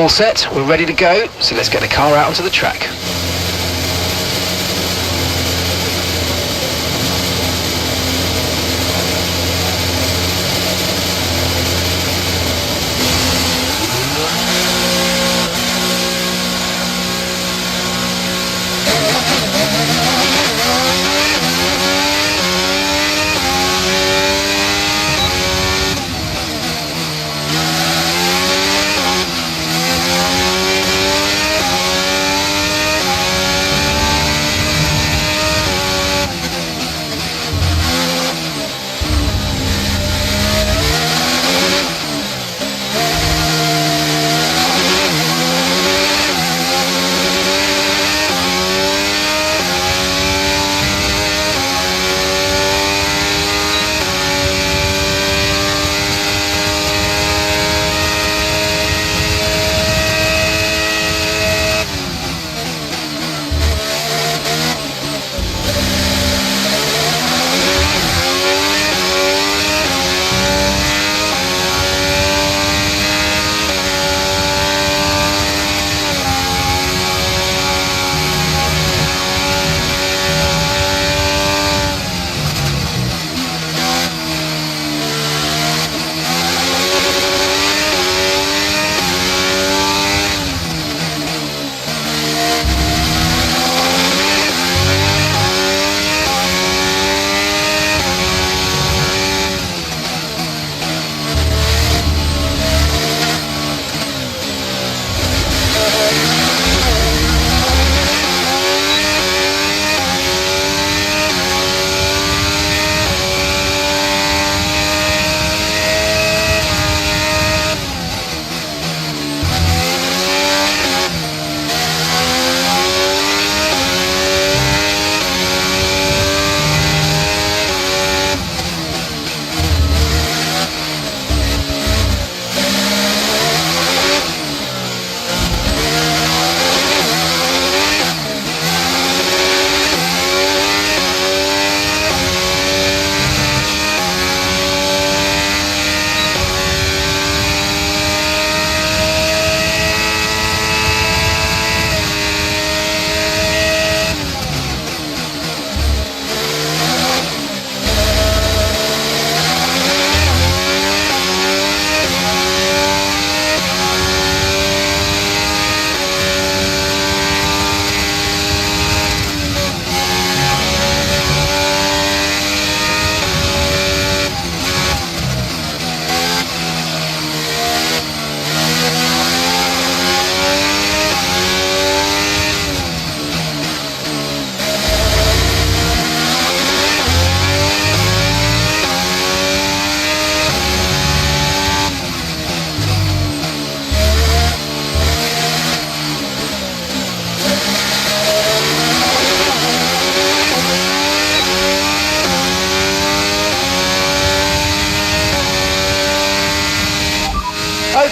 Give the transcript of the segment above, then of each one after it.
all set, we're ready to go, so let's get the car out onto the track.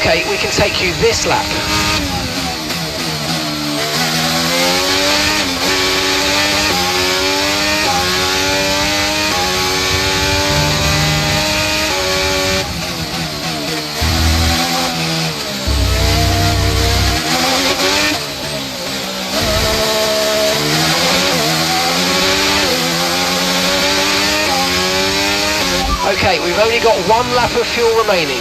Okay, we can take you this lap. Okay, we've only got one lap of fuel remaining.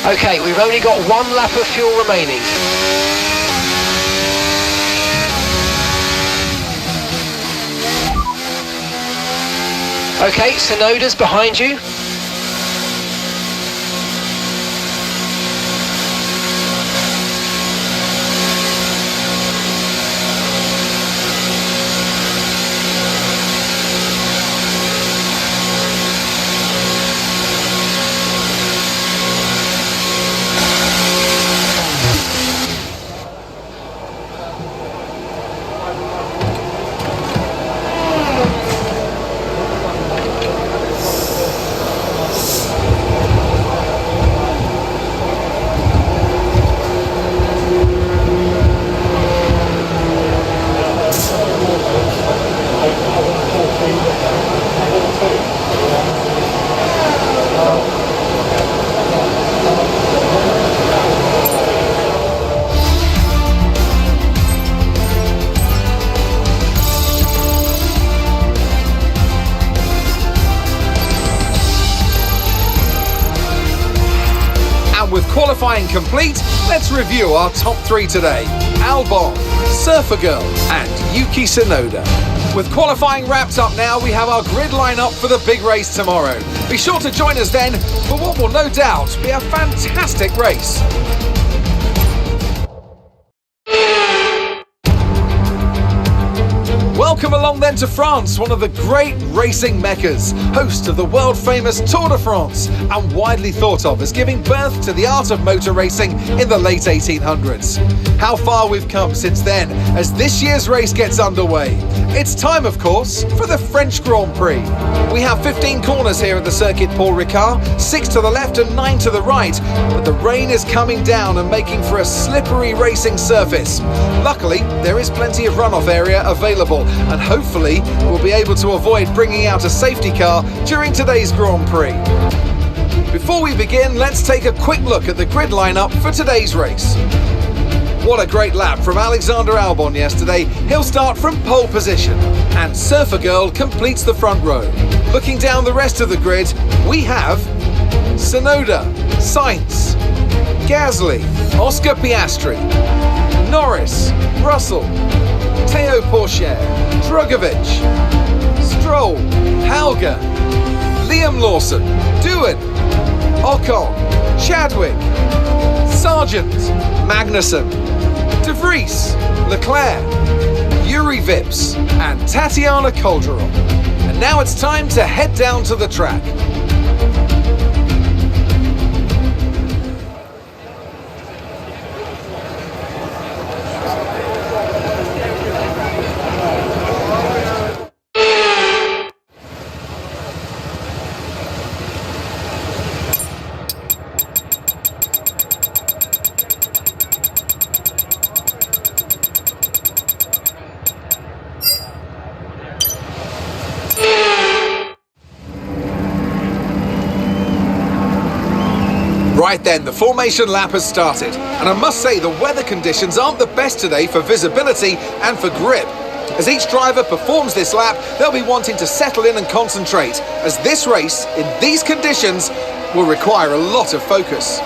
Okay, we've only got one lap of fuel remaining. Okay, Sonoda's behind you. And with qualifying complete, let's review our top 3 today. Albon, Surfer Girl and Yuki Tsunoda. With qualifying wrapped up now, we have our grid lineup for the big race tomorrow. Be sure to join us then for what will no doubt be a fantastic race. Welcome along then to France, one of the great racing meccas, host of the world-famous Tour de France, and widely thought of as giving birth to the art of motor racing in the late 1800s. How far we've come since then, as this year's race gets underway. It's time, of course, for the French Grand Prix. We have 15 corners here at the Circuit Paul Ricard, 6 to the left and 9 to the right, but the rain is coming down and making for a slippery racing surface. Luckily, there is plenty of runoff area available, and hopefully we'll be able to avoid bringing out a safety car during today's Grand Prix. Before we begin, let's take a quick look at the grid lineup for today's race. What a great lap from Alexander Albon yesterday. He'll start from pole position, and Surfer Girl completes the front row. Looking down the rest of the grid, we have Tsunoda, Sainz, Gasly, Oscar Piastri, Norris, Russell, Théo Pourchaire, Drugovich, Stroll, Halger, Liam Lawson, Doohan, Ocon, Chadwick, Sargent, Magnussen, De Vries, Leclerc, Yuri Vips and Tatiana Calderon. And now it's time to head down to the track. Right then, the formation lap has started, and I must say the weather conditions aren't the best today for visibility and for grip. As each driver performs this lap, they'll be wanting to settle in and concentrate, as this race, in these conditions, will require a lot of focus.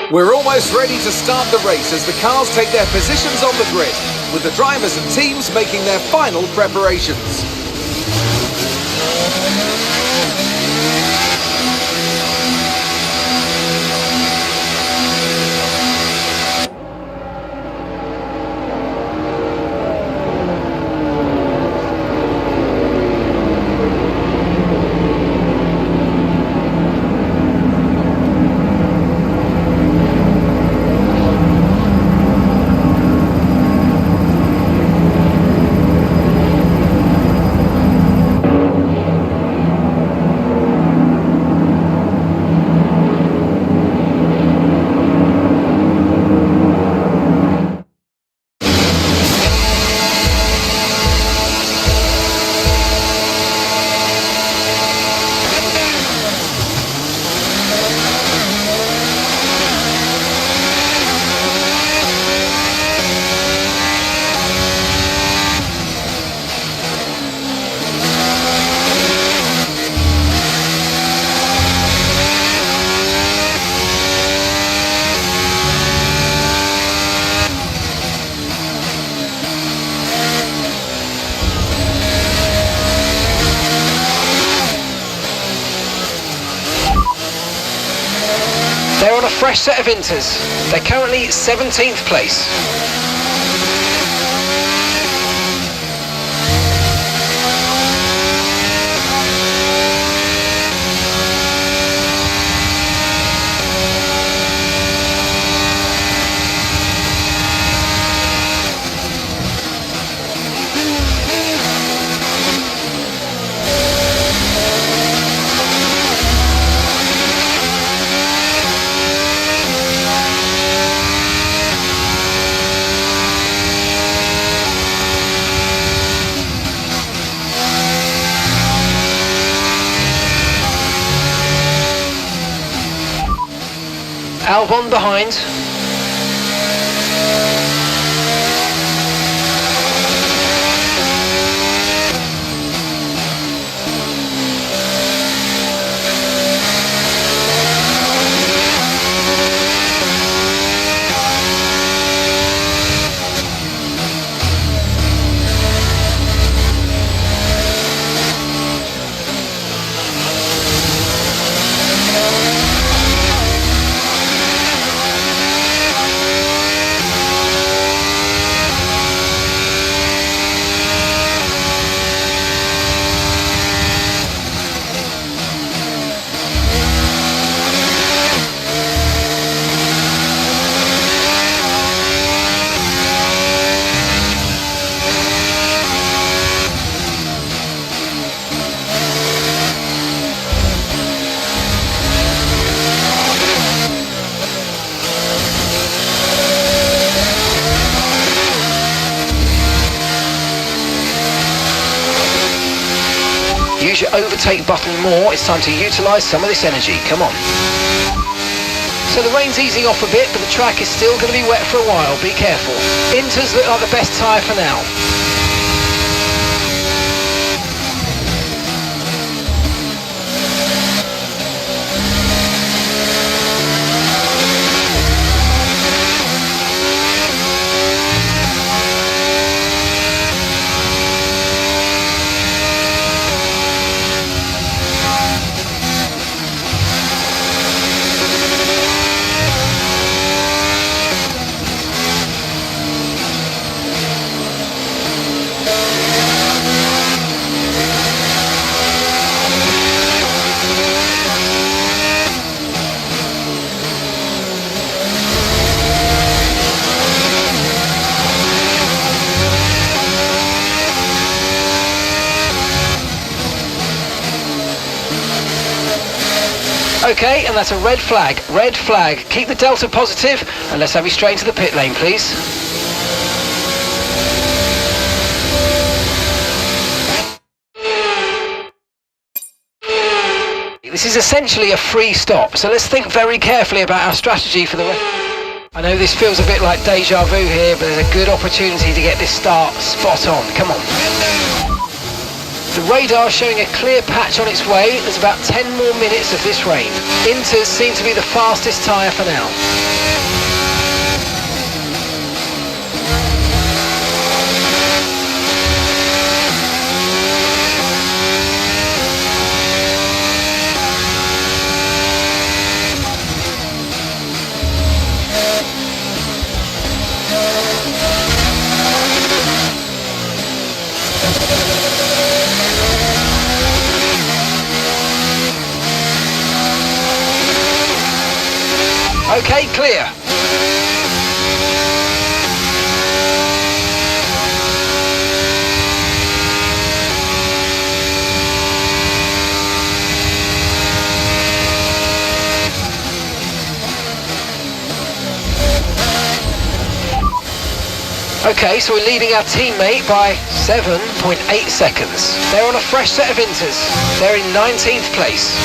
We're almost ready to start the race as the cars take their positions on the grid, with the drivers and teams making their final preparations. They're on a fresh set of inters. They're currently 17th place. Albon behind. use your overtake button more, it's time to utilise some of this energy. Come on. So the rain's easing off a bit, but the track is still going to be wet for a while. Be careful. Inters look like the best tyre for now. Okay, and that's a red flag. Red flag. Keep the delta positive, and let's have you straight into the pit lane, please. This is essentially a free stop, so let's think very carefully about our strategy for the rest. I know this feels a bit like deja vu here, but there's a good opportunity to get this start spot on. Come on. The radar's showing a clear patch on its way. There's about 10 more minutes of this rain. Inters seem to be the fastest tyre for now. Okay, clear. Okay, so we're leading our teammate by 7.8 seconds. They're on a fresh set of inters. They're in 19th place.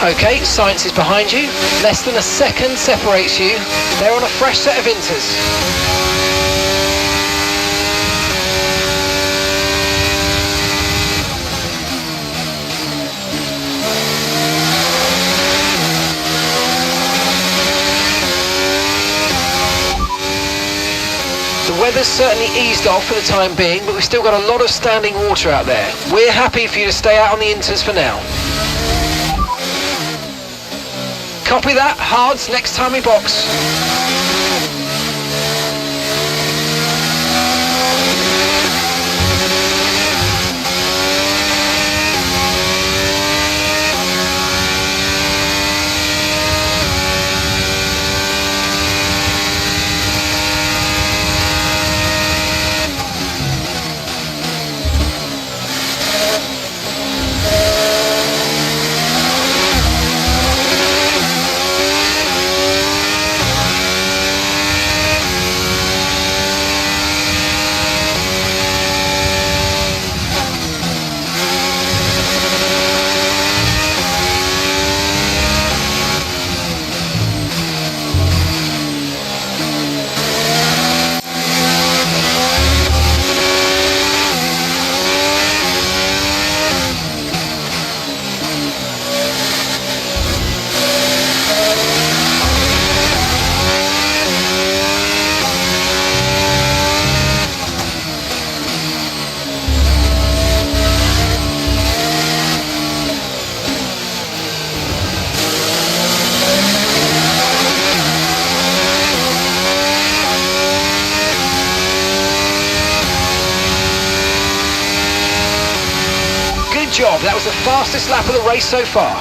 Okay, Science is behind you. Less than a second separates you. They're on a fresh set of inters. The weather's certainly eased off for the time being, but we've still got a lot of standing water out there. We're happy for you to stay out on the inters for now. Copy that, hards, next time we box. job. That was the fastest lap of the race so far.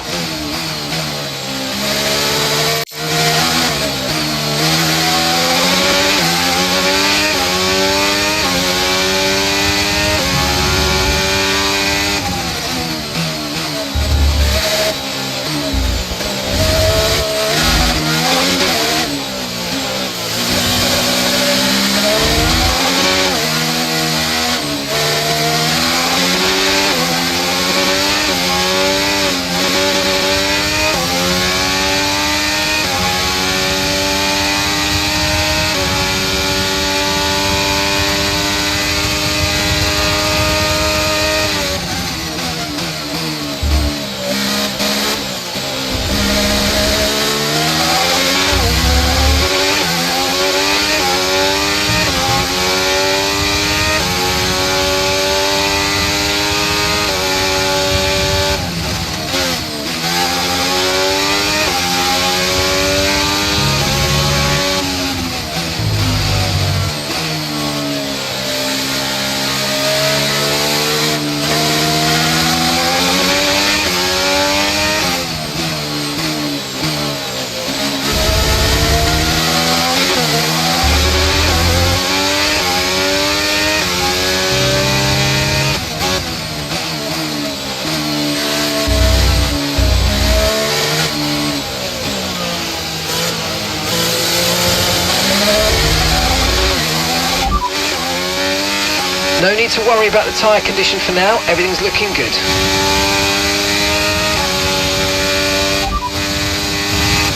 No need to worry about the tyre condition for now, everything's looking good.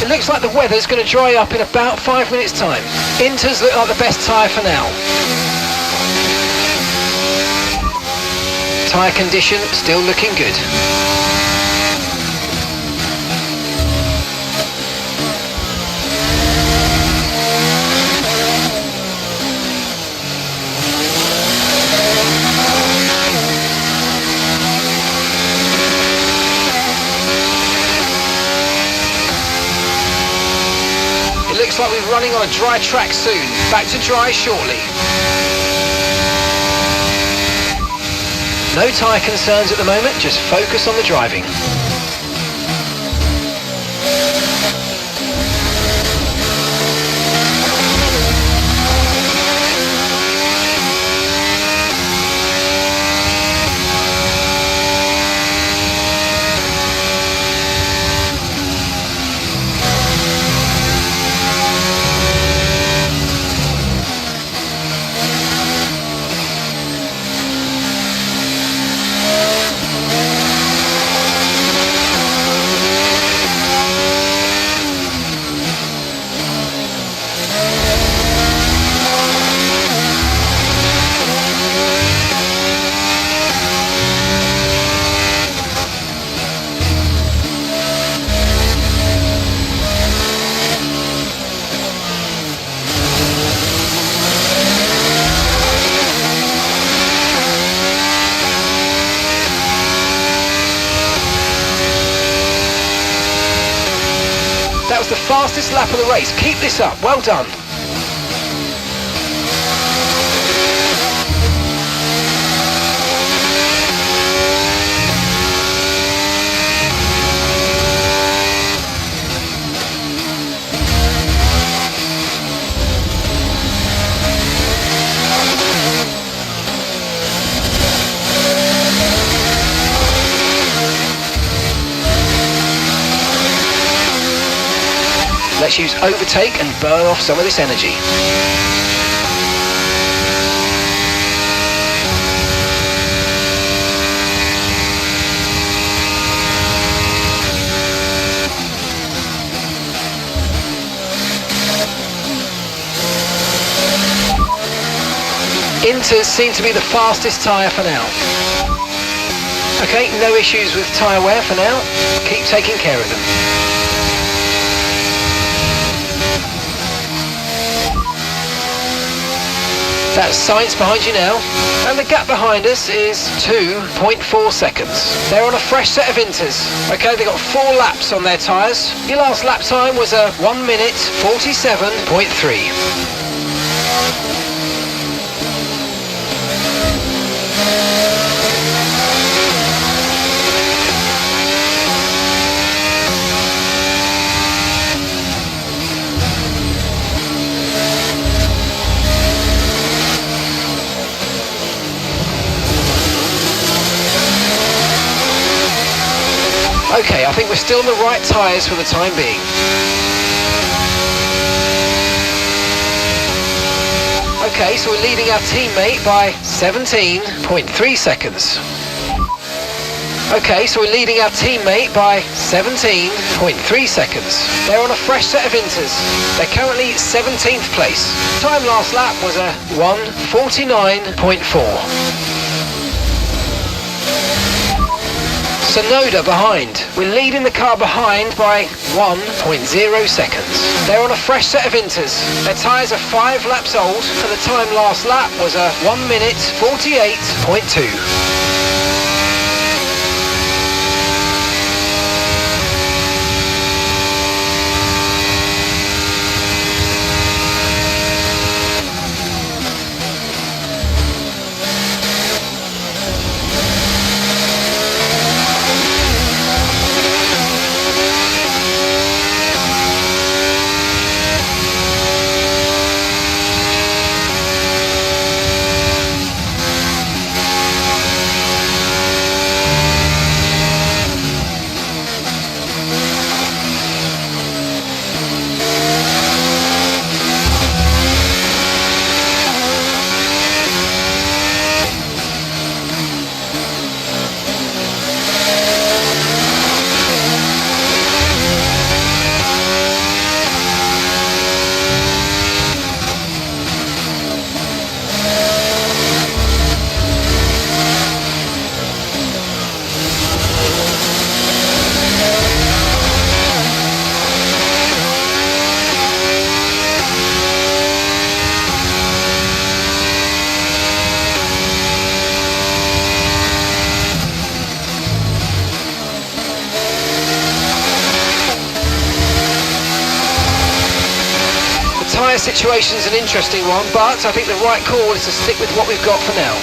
It looks like the weather's going to dry up in about 5 minutes time. Inters look like the best tyre for now. Tyre condition still looking good. Looks like we're running on a dry track soon. Back to dry shortly. No tyre concerns at the moment, just focus on the driving. That was the fastest lap of the race. Keep this up. Well done. Let's use Overtake and burn off some of this energy. Inters seem to be the fastest tyre for now. Okay, no issues with tyre wear for now. Keep taking care of them. That's science behind you now, and the gap behind us is 2.4 seconds. They're on a fresh set of inters. Okay, they've got 4 laps on their tyres. Your last lap time was a 1 minute 47.3. Okay, I think we're still on the right tyres for the time being. Okay, so we're leading our teammate by 17.3 seconds. Okay, so we're leading our teammate by 17.3 seconds. They're on a fresh set of inters. They're currently 17th place. Time last lap was a 1:49.4. Sonoda behind. We're leading the car behind by 1.0 seconds. They're on a fresh set of inters. Their tyres are 5 laps old, and the time last lap was a 1:48.2. Tyre situation's an interesting one, but I think the right call is to stick with what we've got for now.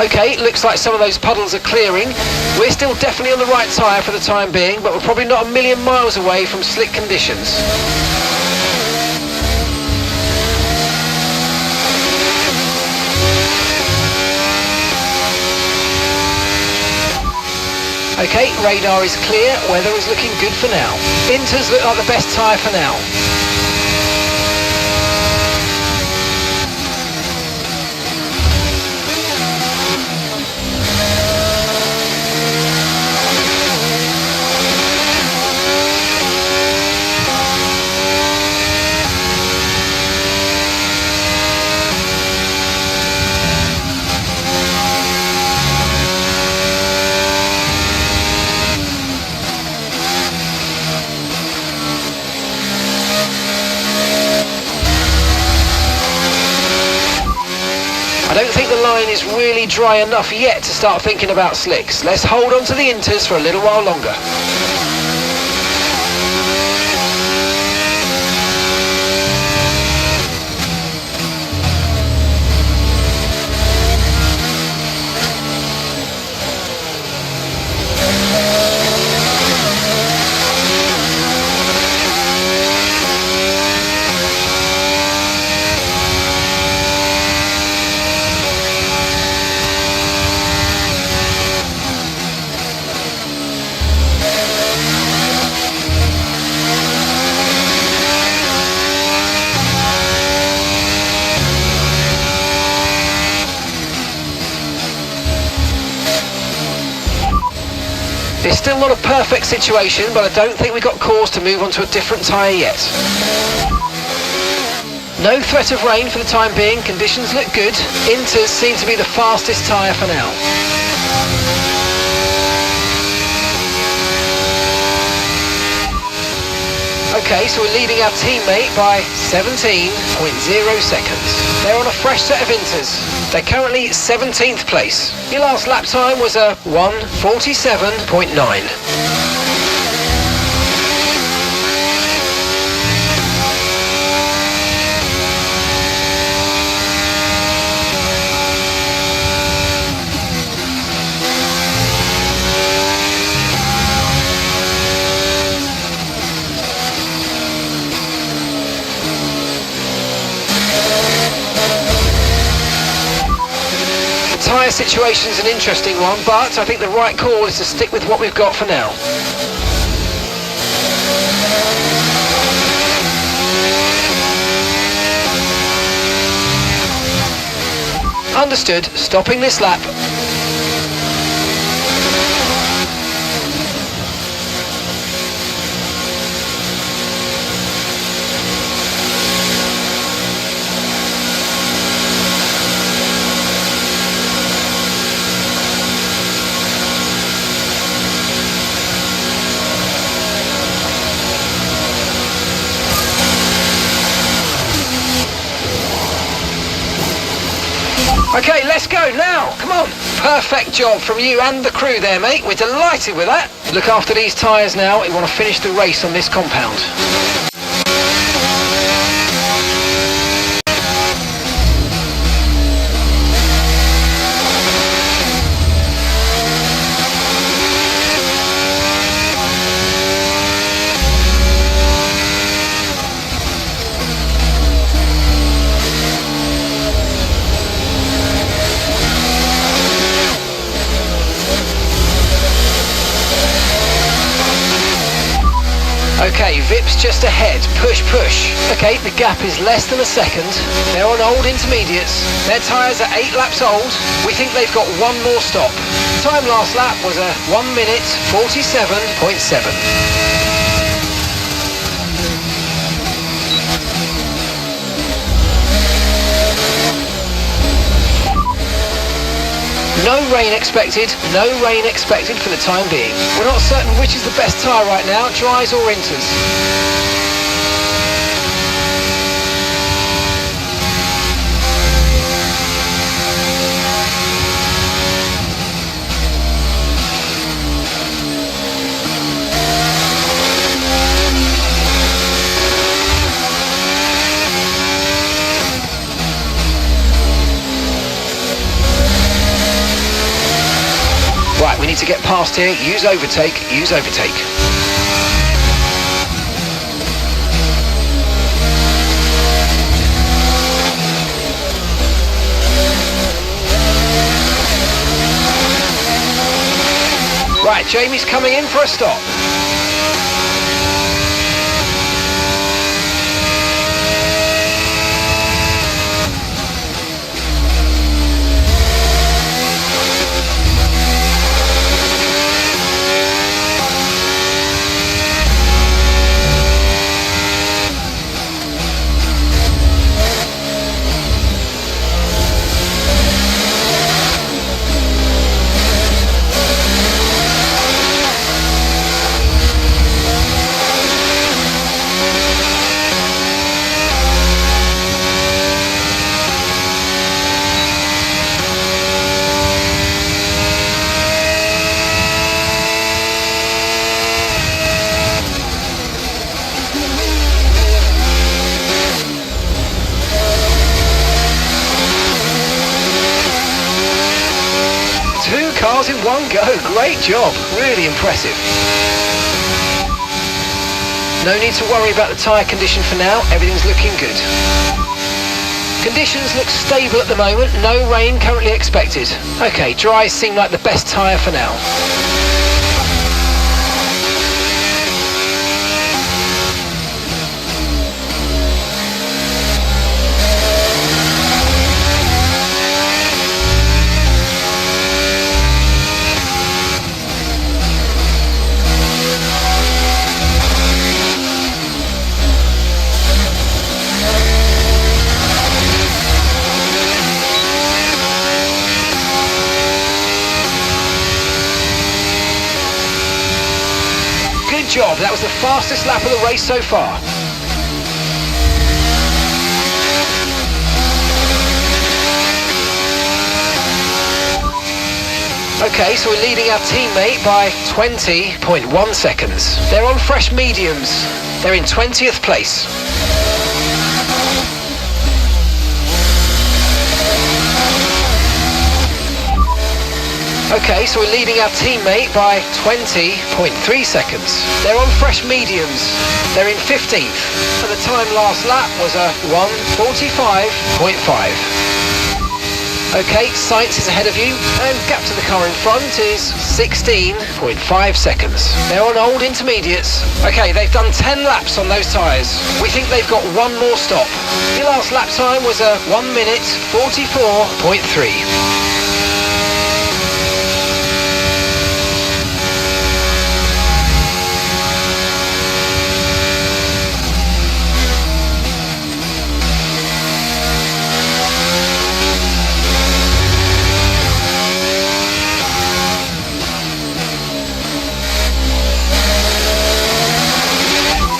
Okay, looks like some of those puddles are clearing. We're still definitely on the right tyre for the time being, but we're probably not a million miles away from slick conditions. Okay, radar is clear, weather is looking good for now. Inters look like the best tyre for now. I don't think the line is really dry enough yet to start thinking about slicks. Let's hold on to the inters for a little while longer. It's still not a perfect situation, but I don't think we've got cause to move on to a different tyre yet. No threat of rain for the time being, conditions look good. Inters seem to be the fastest tyre for now. Okay, so we're leading our teammate by 17.0 seconds. They're on a fresh set of inters. They're currently 17th place. Your last lap time was a 1:47.9. Tyre situation's an interesting one, but I think the right call is to stick with what we've got for now. Understood, stopping this lap. Okay, let's go now, come on. Perfect job from you and the crew there, mate. We're delighted with that. Look after these tyres now. We want to finish the race on this compound. Okay, Vip's just ahead. Push, push. Okay, the gap is less than a second. They're on old intermediates. Their tyres are 8 laps old. We think they've got one more stop. Time last lap was a 1 minute 47.7. No rain expected, no rain expected for the time being. We're not certain which is the best tyre right now, dries or inters. Right, we need to get past here. Use overtake, use overtake. Right, Jamie's coming in for a stop. Cars in one go, great job, really impressive. No need to worry about the tyre condition for now, everything's looking good. Conditions look stable at the moment, no rain currently expected. Okay, dries seem like the best tyre for now. Good job, that was the fastest lap of the race so far. Okay, so we're leading our teammate by 20.1 seconds. They're on fresh mediums. They're in 20th place. Okay, so we're leading our teammate by 20.3 seconds. They're on fresh mediums. They're in 15th. And the time last lap was a 1:45.5. Okay, Sainz is ahead of you, and gap to the car in front is 16.5 seconds. They're on old intermediates. Okay, they've done 10 laps on those tyres. We think they've got one more stop. Your last lap time was a 1 minute 44.3.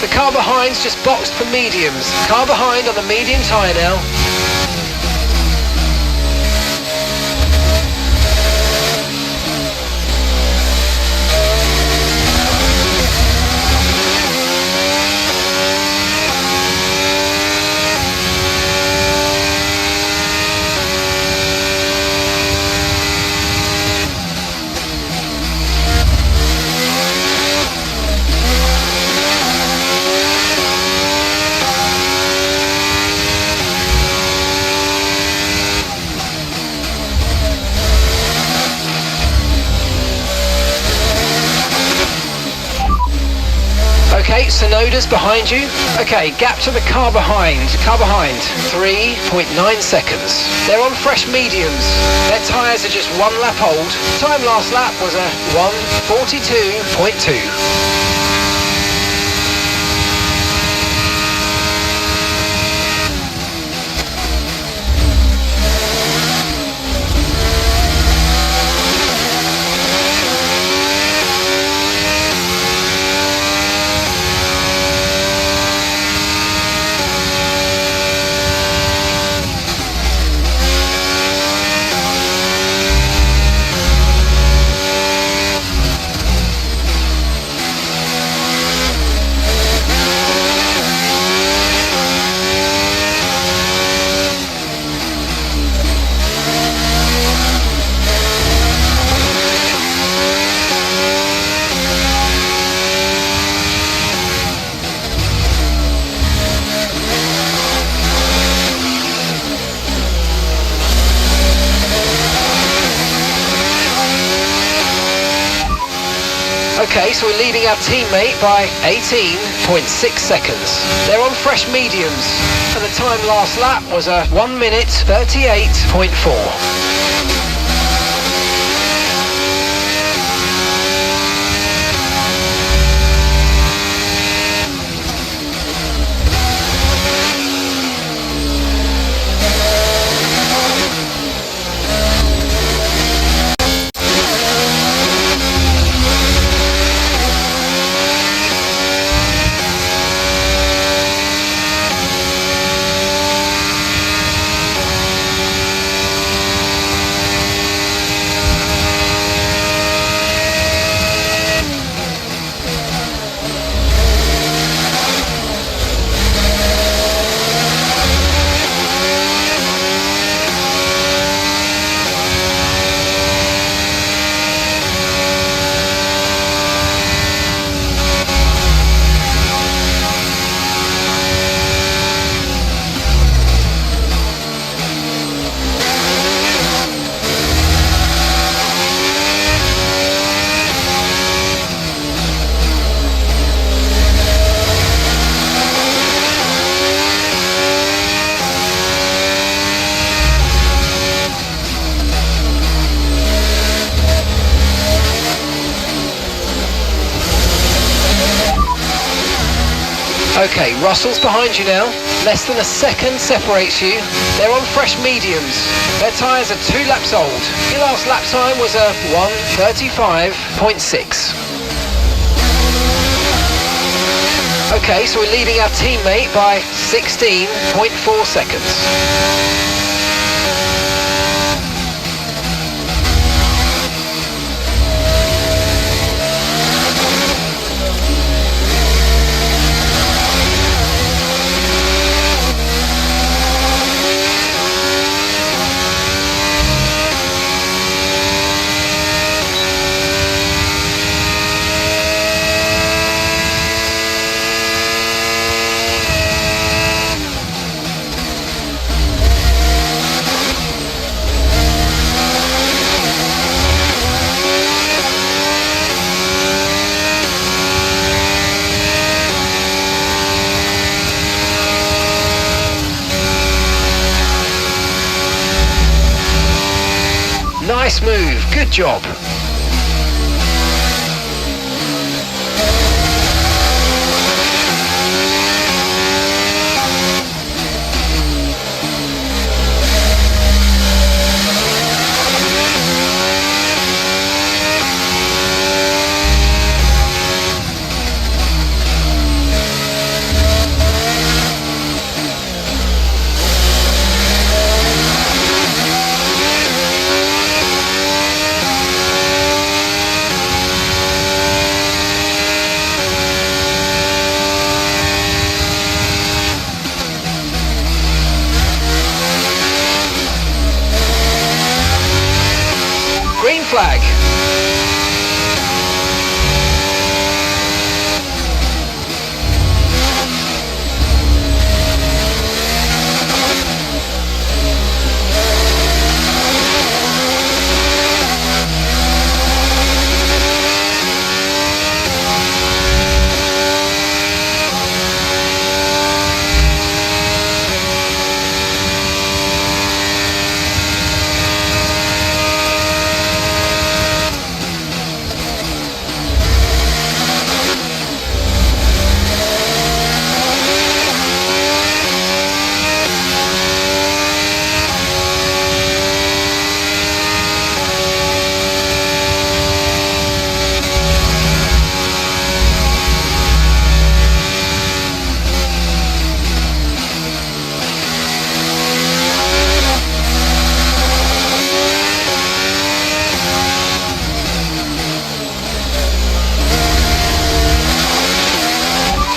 The car behind's just boxed for mediums. Car behind on the medium tyre now. Okay, Sonoda's behind you. Okay, gap to the car behind. 3.9 seconds. They're on fresh mediums. Their tyres are just 1 lap old. Time last lap was a 1:42.2. Okay, so we're leading our teammate by 18.6 seconds. They're on fresh mediums, and the time last lap was a 1 minute 38.4. Okay, Russell's behind you now. Less than a second separates you. They're on fresh mediums. Their tyres are 2 laps old. Your last lap time was a 1:35.6. Okay, so we're leading our teammate by 16.4 seconds. Nice move, good job. Green flag.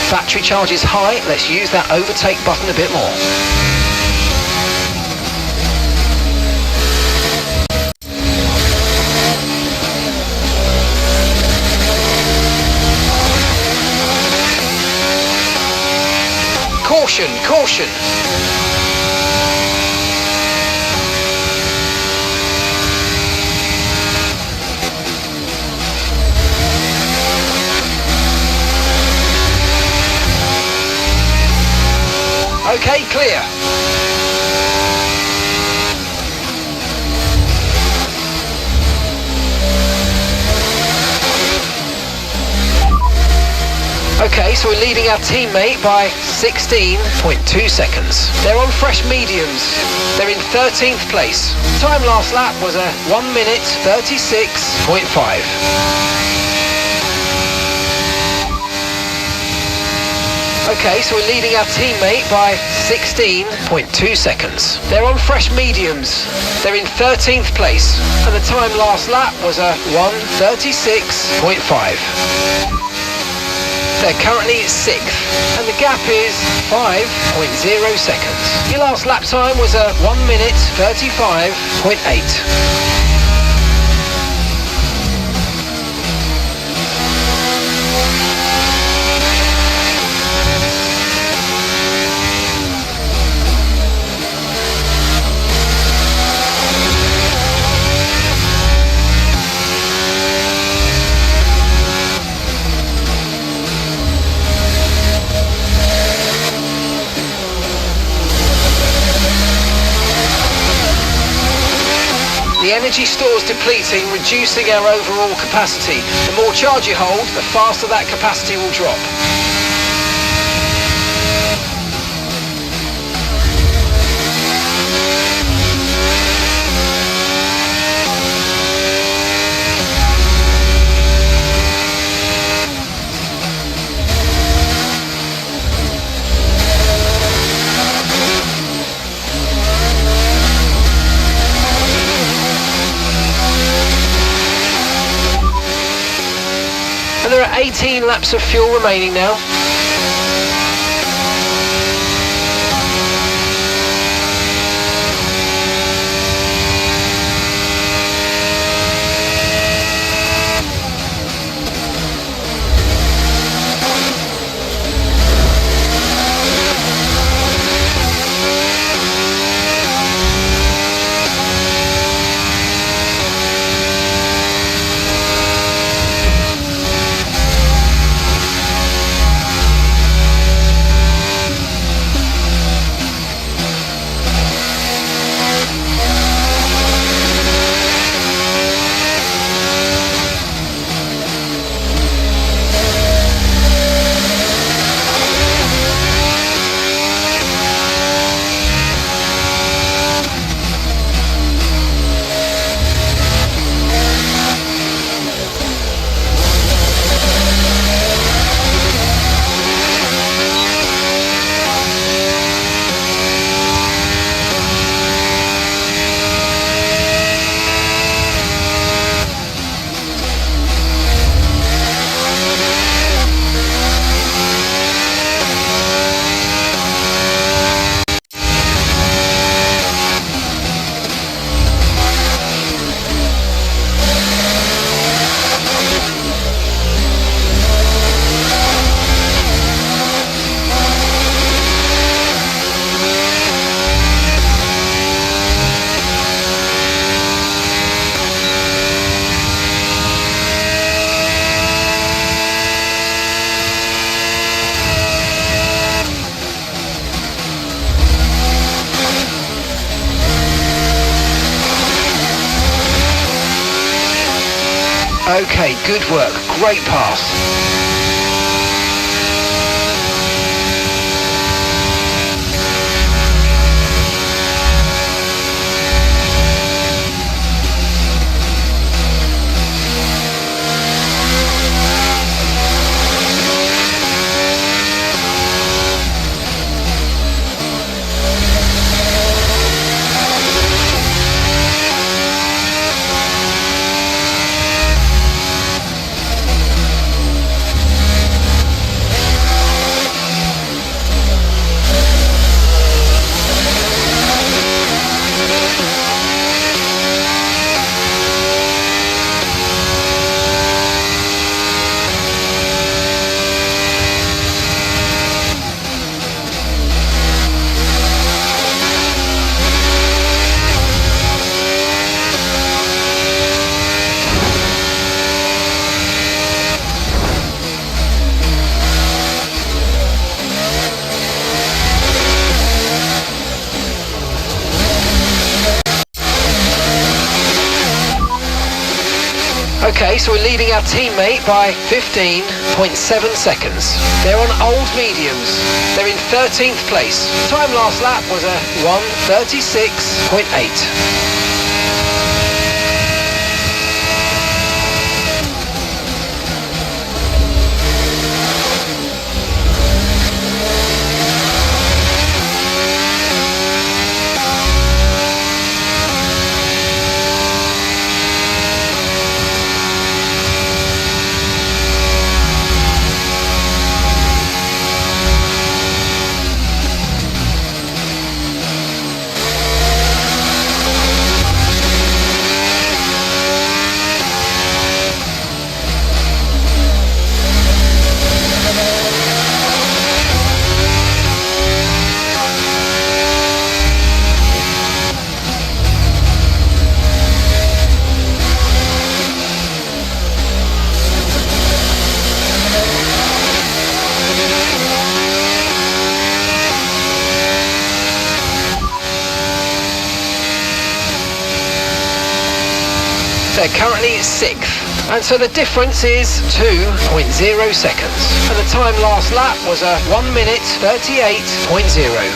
Battery charge is high, let's use that overtake button a bit more. Caution, caution. Okay, clear. Okay, so we're leading our teammate by 16.2 seconds. They're on fresh mediums. They're in 13th place. Time last lap was a 1 minute 36.5. Okay, so we're leading our teammate by 16.2 seconds. They're on fresh mediums. They're in 13th place. And the time last lap was a 1:36.5. They're currently 6th. And the gap is 5.0 seconds. Your last lap time was a 1 minute 35.8. The energy store's depleting, reducing our overall capacity. The more charge you hold, the faster that capacity will drop. And there are 18 laps of fuel remaining now. Okay, good work. Great pass. Okay, so we're leading our teammate by 15.7 seconds. They're on old mediums. They're in 13th place. Time last lap was a 1:36.8. They're currently 6th, and so the difference is 2.0 seconds. And the time last lap was a 1:38.0.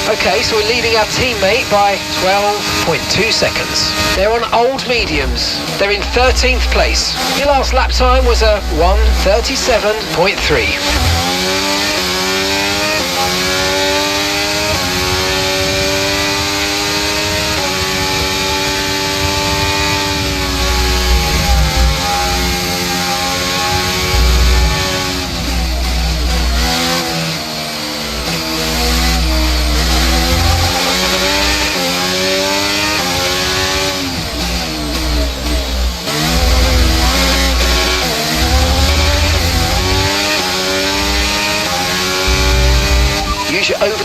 Okay, so we're leading our teammate by 12.2 seconds. They're on old mediums. They're in 13th place. Your last lap time was a 1:37.3.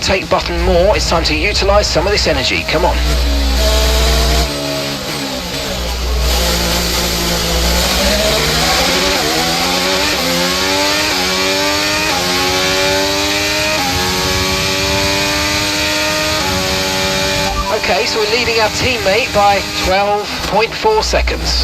overtake button more. It's time to utilise some of this energy. Come on. Okay, so we're leading our teammate by 12.4 seconds.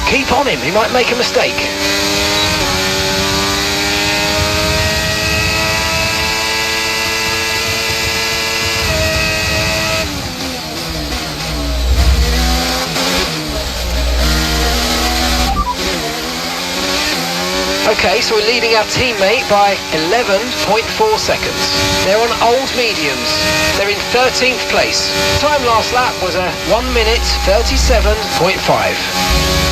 Keep on him, he might make a mistake. Okay, so we're leading our teammate by 11.4 seconds. They're on old mediums. They're in 13th place. Time last lap was a 1 minute 37.5.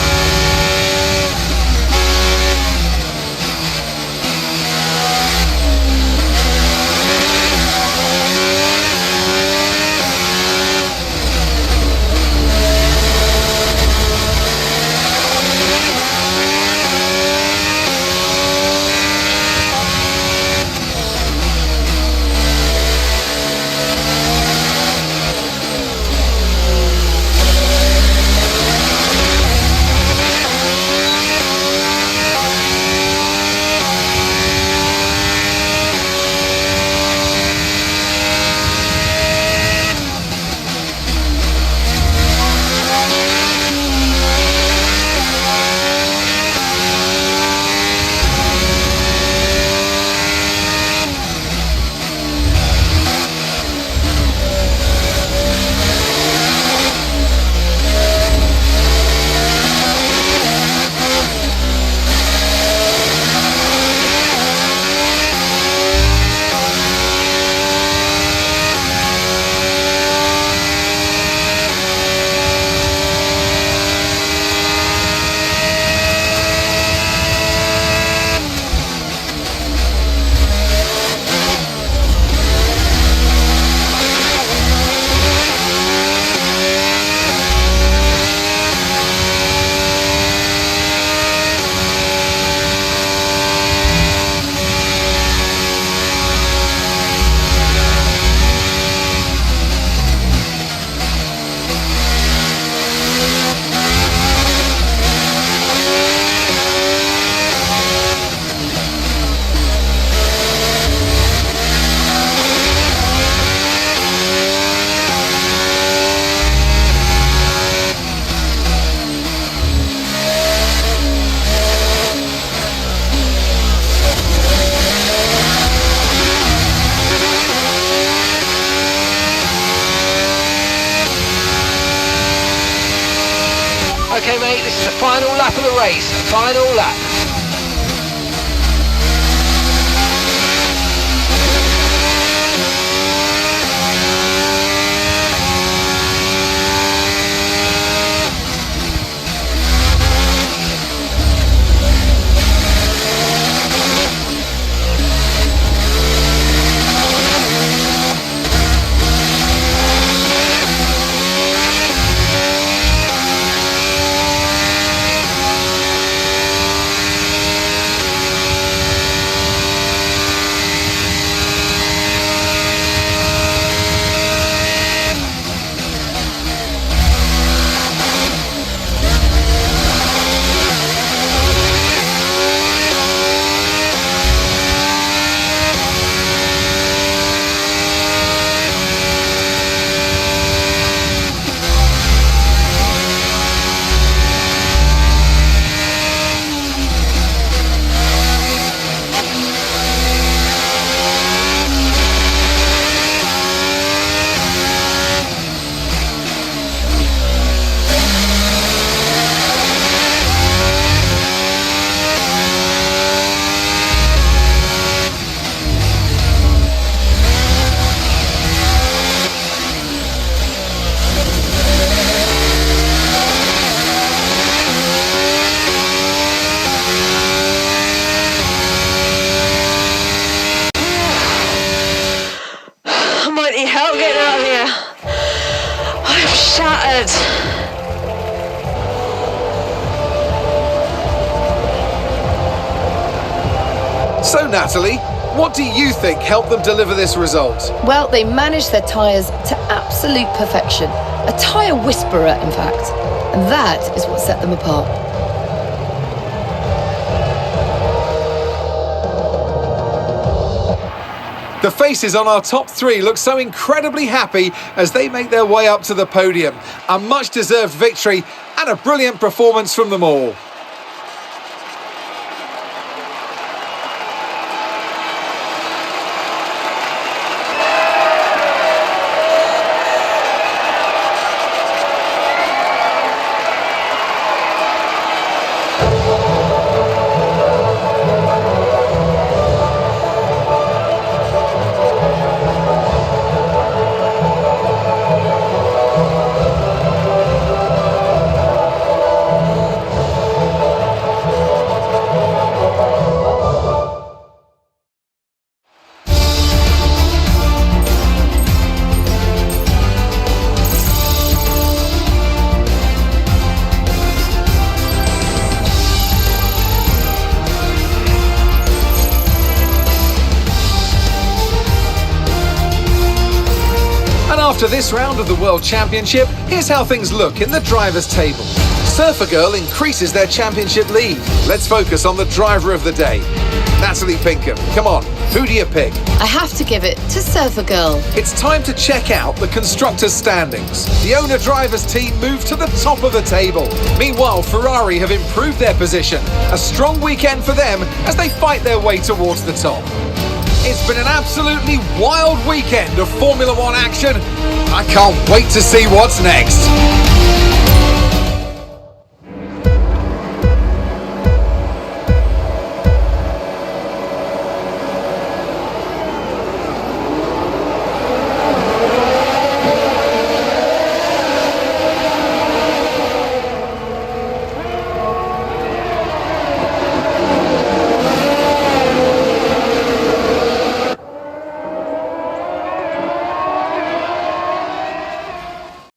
Okay mate, this is the final lap of the race, final lap. So Natalie, what do you think helped them deliver this result? Well, they managed their tyres to absolute perfection. A tyre whisperer, in fact. And that is what set them apart. The faces on our top three look so incredibly happy as they make their way up to the podium. A much-deserved victory and a brilliant performance from them all. After this round of the World Championship, here's how things look in the drivers' table. Surfer Girl increases their championship lead. Let's focus on the driver of the day. Natalie Pinkham, come on, who do you pick? I have to give it to Surfer Girl. It's time to check out the constructors' standings. The owner-drivers team moved to the top of the table. Meanwhile, Ferrari have improved their position. A strong weekend for them as they fight their way towards the top. It's been an absolutely wild weekend of Formula One action. I can't wait to see what's next.